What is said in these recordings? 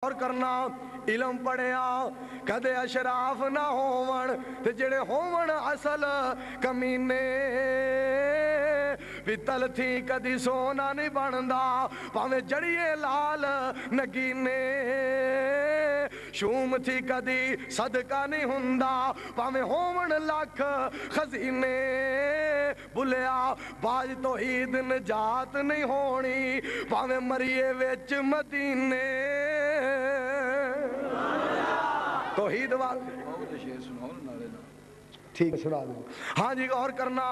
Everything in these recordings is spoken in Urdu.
اور کرنا علم پڑھیا کدے اشراف نہ ہون تے جڑے ہون اصل کمینے پتل تھی کدی سونا نہیں بندا پاویں جڑیے لال نگینے شوم تھی کدی صدقہ نہیں ہوندا پاویں ہون لاکھ خزینے بھلیا باج توحید نجات نہیں ہونی پاویں مریے وچ مدینے توحید وال ٹھیک سنا دو ہاں جی غور کرنا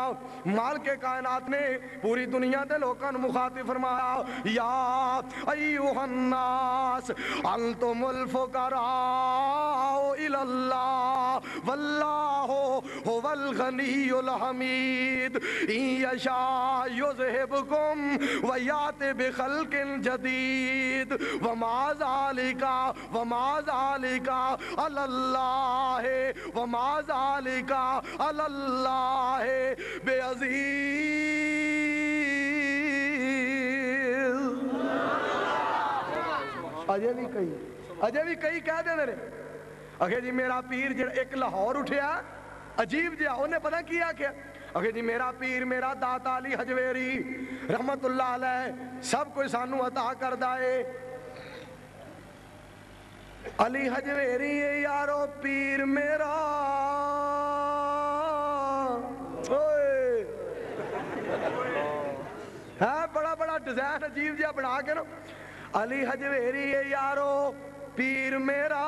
مالک کائنات نے پوری دنیا دے لوکاں نوں مخاطب فرمایا یا ایھا الناس انتم الفقراء الی اللہ واللہ هو الغنی الحمید ان یشاء یذھبکم ویات بخلق جدید وما ذلک علی اللہ وما ذلک اللہ بے عزیز اجے بھی کئی کہہ دے میرے اگے جی میرا پیر جڑا ایک لاہور اٹھیا عجیب جہا انہیں پتہ کیا کیا اگے جی میرا پیر میرا داتا علی حجویری رحمت اللہ علیہ سب کوئی سانو عطا کر دائے علی حجویری یارو پیر میرا ہے بڑا بڑا ڈیزائن عجیب جہا بنا کے نا علی حجویری یارو پیر میرا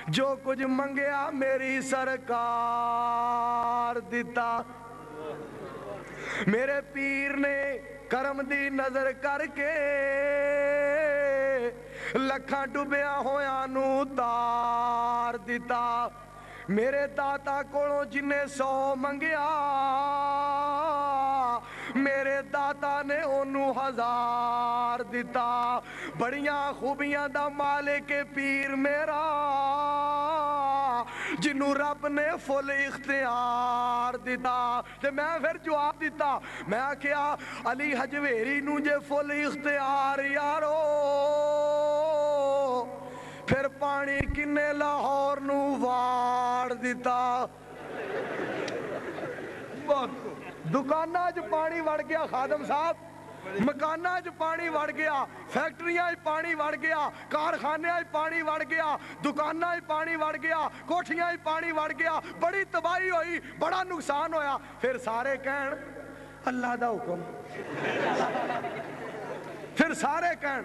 جو کچھ منگیا میری سرکار دیتا میرے پیر نے کرم دی نظر کر کے لکھاں ڈوبیا ہویا نو تار دیتا میرے داتا کولوں جنہیں 100 منگیا میرے داتا نے انہوں 1000 دیتا بڑیاں خوبیاں دا مالک پیر میرا جنہوں رب نے فل اختیار دیتا تے میں پھر جواب دیتا میں کیا علی حجویری نو جے فل اختیار یارو پھر پانی کنے لاہور نو وار دیتا دکانہ جو پانی وڑ گیا خادم صاحب مکانہ جو پانی وڑ گیا فیکٹریاں پانی وڑ گیا کارخانے پانی وڑ گیا دکانہ پانی وڑ گیا کوٹھیاں پانی وڑ گیا بڑی تباہی ہوئی بڑا نقصان ہویا پھر سارے کہن اللہ دا حکم پھر سارے کہن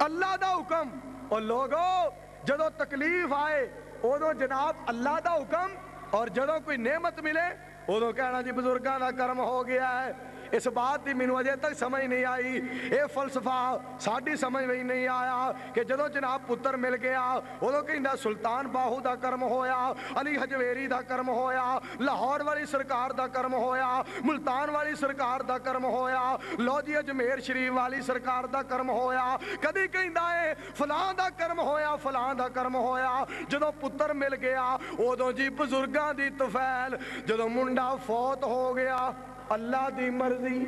اللہ دا حکم اور لوگوں جدو تکلیف آئے ادو جناب اللہ دا حکم اور جدو کوئی نعمت ملے ادو کہنا جی بزرگاں دا کرم ہو گیا ہے اس بات دی مینوں اجے تک سمجھ نہیں آئی اے فلسفہ ساڈی سمجھ نہیں آیا کہ جدو جناب پتر مل گیا ادو کہندا سلطان باہو دا کرم ہویا علی حجویری دا کرم ہویا لاہور والی سرکار دا کرم ہویا ملتان والی سرکار دا کرم ہویا لو جی اجمیر شریف والی سرکار دا کرم ہویا کدی کہندا اے فلاں دا کرم ہویا فلاں دا کرم ہویا جدو پتر مل گیا ادو جی بزرگاں دی طفیل جدو منڈا فوت ہو گیا اللہ دی مرضی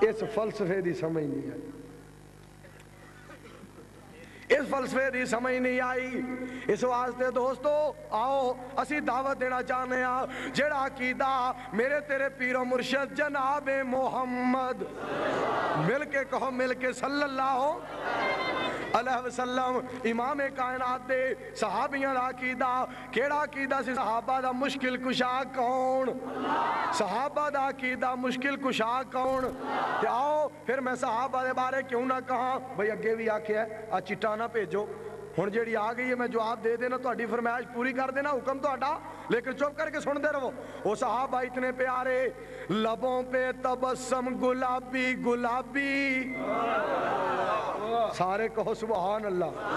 اس فلسفے دی سمجھ نہیں آئی اس فلسفے دی سمجھ نہیں آئی اس واسطے دوستو آؤ اسی دعوت دینا چاہنے ہیں جڑا عقیدہ میرے تیرے پیر و مرشد جناب محمد مل کے کہو مل کے صلی اللہ علیہ وسلم امام کائنات دے صحابیاں دا عقیدہ کیڑا عقیدہ سی صحابہ دا مشکل کشا کون صحابہ دا عقیدہ مشکل کشا کون تے آؤ پھر میں صحابہ دے بارے کیوں نہ کہاں بھئی اگے بھی آکھیا ہے آ چٹا نہ بھیجو ہن جیڑی آ گئی ہے میں جواب دے دینا تہاڈی فرمائش پوری کر دینا حکم تہاڈا لیکن چپ کر کے سن دے رہو وہ صحابہ اتنے پیارے لبوں پہ تبسم گلابی گلابی سارے کہو سبحان اللہ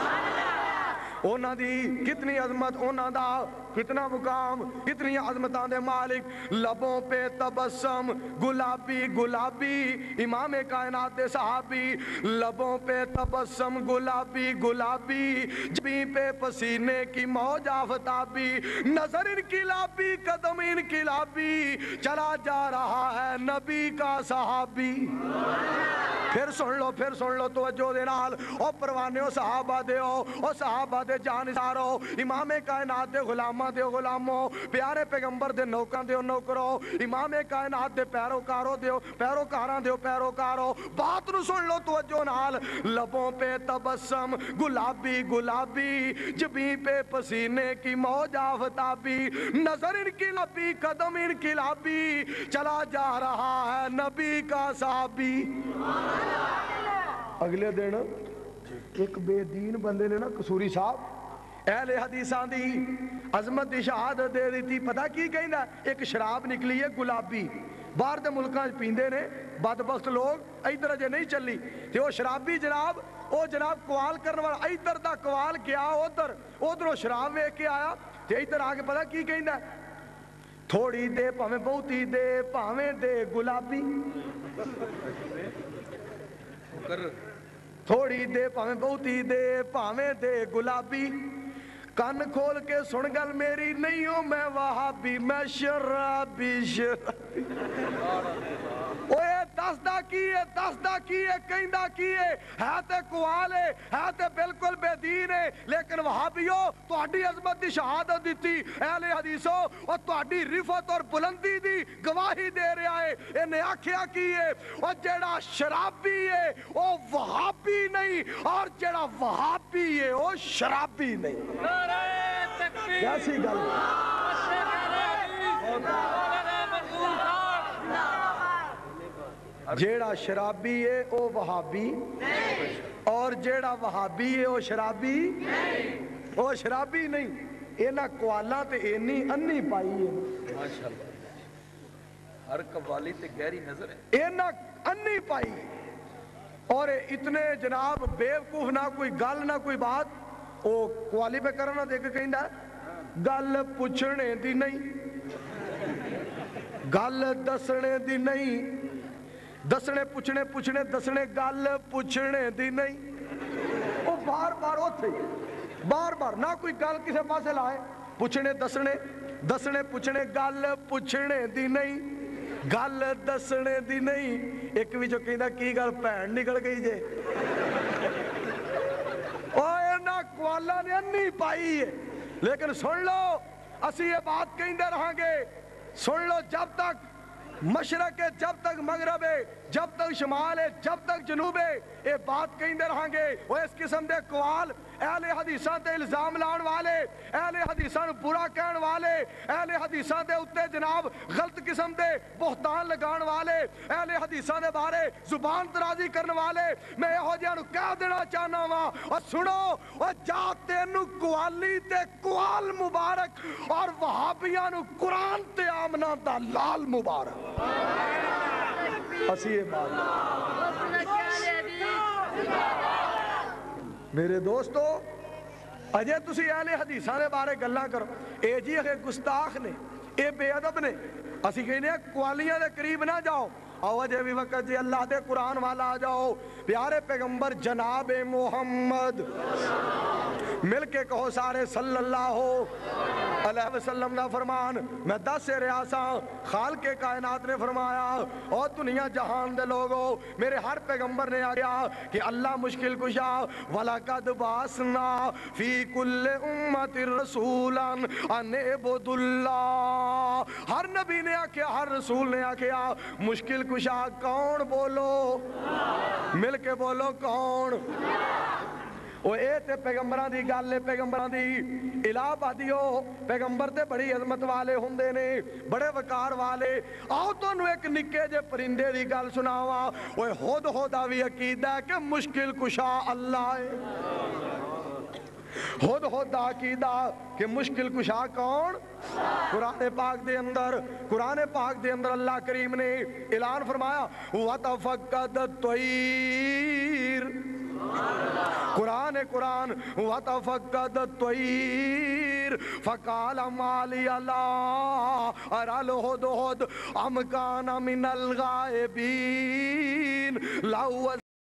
اونا دی کتنی عظمت اونا دا کتنا مقام، کتنی عظمتاں دے مالک. لبوں پہ تبسم گلابی گلابی، امام کائنات دے صحابی. لبوں پہ تبسم گلابی گلابی، جبیں پہ پسینے کی موج آفتابی. نظر انقلابی قدم انقلابی، چلا جا رہا ہے نبی کا صحابی. پھر سن لو توجہ دے نال. او پروانیو صحابہ دے او صحابہ دے جانسارو، امام کائنات دے غلامہ دے غلاموں، پیارے پیغمبر دے نوکاں دے نوکرو، امام کائنات دے پیروکارو دے پیروکاراں دے پیروکارو. بات نو سن لو توجہ نال. لبوں پہ تبسم گلابی گلابی، جبیں پہ پسینے کی موج آفتابی. نظر انقلابی قدم انقلابی، چلا جا رہا ہے نبی کا صحابی. اگلے دن ایک بے دین بندے نے نا قصوری صاحب اہل حدیثاں دی عظمت دی شہادت دے دیتی. پتہ کی کہندا؟ ایک شراب نکلی ہے گلابی، باہر دے ملکاں پیندے نے بدبخت لوگ، ادھر اجے نہیں چلی. تے وہ شرابی جناب کوال کرنے والا ادھر دا کوال گیا ادھر شراب ویکھ کے آیا تے ادھر آ کے پتہ کی کہندا؟ تھوڑی دے پاویں بہتی دے پاویں دے گلابی، تھوڑی دے پاویں بہتی دے پاویں دے گلابی. کان کھول کے سن گل میری، نہیں ہوں میں وہابی، میں شرابی شرابی. اوے دسدا کی ہے کہندا کی ہے تے کوال ہے تے بالکل بے دین ہے. لیکن وہابیو تہاڈی عظمت دی شہادت دتی اہل حدیثو، اور تہاڈی رفعت اور بلندی دی گواہی دے رہا ہے. انہیں آکھیا کی ہے اور جیڑا شرابی ہے او وہابی نہیں، اور جیڑا وہابی ہے او شرابی نہیں. کیسی گل؟ جیڑا شرابی ہے او وہابی، اور جیڑا وہابی ہے او شرابی نہیں. اینا کوالا تے اینی انی پائی ہے، ماشاءاللہ ہر قوالی تے گہری نظر ہے، اینا انی پائی ہے. اور اتنے جناب بیوقوف، نہ کوئی گل نہ کوئی بات. او قوالی پہ کرنا دیکھ کے کہندا گل پوچھنے دی نہیں، گل دسنے دی نہیں، دسنے پوچھنے دسنے گل پوچھنے دی نہیں. وہ بار بار ہوتے بار نہ کوئی گل کسے پاسے لائے، پوچھنے دسنے پوچھنے گل پوچھنے دی نہیں، گل دسنے دی نہیں. ایک بھی جو کہندا کی گل بھین نکل گئی جے. کوالا نے انی پائی ہے. لیکن سن لو اسی یہ بات کہندے رہاں گے، سن لو جب تک مشرق ہے، جب تک مغرب ہے، جب تک شمال ہے، جب تک جنوب ہے، یہ بات کہندے رہاں گے. وہ اس قسم دے قوال اہل حدیثاں تے الزام لان والے، اہل حدیثاں برا کہن والے، اہل حدیثاں دے اتے جناب غلط قسم دے بہتان لگان والے، اہل حدیثاں دے بارے زبان درازی کرن والے، میں یہو جہاں نو کہہ دینا چاہنا وا. اور سنو، اور جا تینو قوالی تے قوال مبارک، اور وہابیاں نو قرآن تے آمنہ دا لال مبارک. اسی بات میرے دوستو، اجے تسی اہل حدیثاں دے بارے گلاں کرو، اے جی اے گستاخ نے، اے بے ادب نے. اسی کہنے ہیں قوالیاں دے قریب نہ جاؤ. آو جے بھی وقت جی اللہ دے قرآن والا آ جاؤ. پیارے پیغمبر جناب محمد، مل کے کہو سارے صلی اللہ علیہ وسلم کا فرمان. میں دس سے ریاساں خالق کائنات نے فرمایا، اور دنیا جہان دے لوگو، میرے ہر پیغمبر نے آگیا کہ اللہ مشکل کشا. وَلَقَدْ بَعَثْنَا فِي كُلِّ أُمَّةٍ رَسُولًا أَنِ اعْبُدُوا اللَّهَ. ہر نبی نے آکھیا، ہر رسول نے آکھیا مشکل کشا کون؟ بولو، مل کے بولو کون؟ وہ اے تے پیغمبران دی گل ہے، پیغمبران دی الہ بادیو. پیغمبر تے بڑی عظمت والے ہوندے نے، بڑے وقار والے. آؤ تو انہوں ایک نکے جے پرندے دی گل سناوا. وہ ہدہد بھی عقیدہ ہے کہ مشکل کشا اللہ ہے. ہدہد عقیدہ کہ مشکل کشا کون؟ قرآن پاک دے اندر اللہ کریم نے اعلان فرمایا وَتَفَقَّدَ الطَّيْرَ. قرآن وَتَفَقَّدَ الطَّيْرُ فَقَالَ مَا لِيَ لَا أَرَى الْهُدْهُدَ أَمْ كَانَ مِنَ الْغَائِبِينَ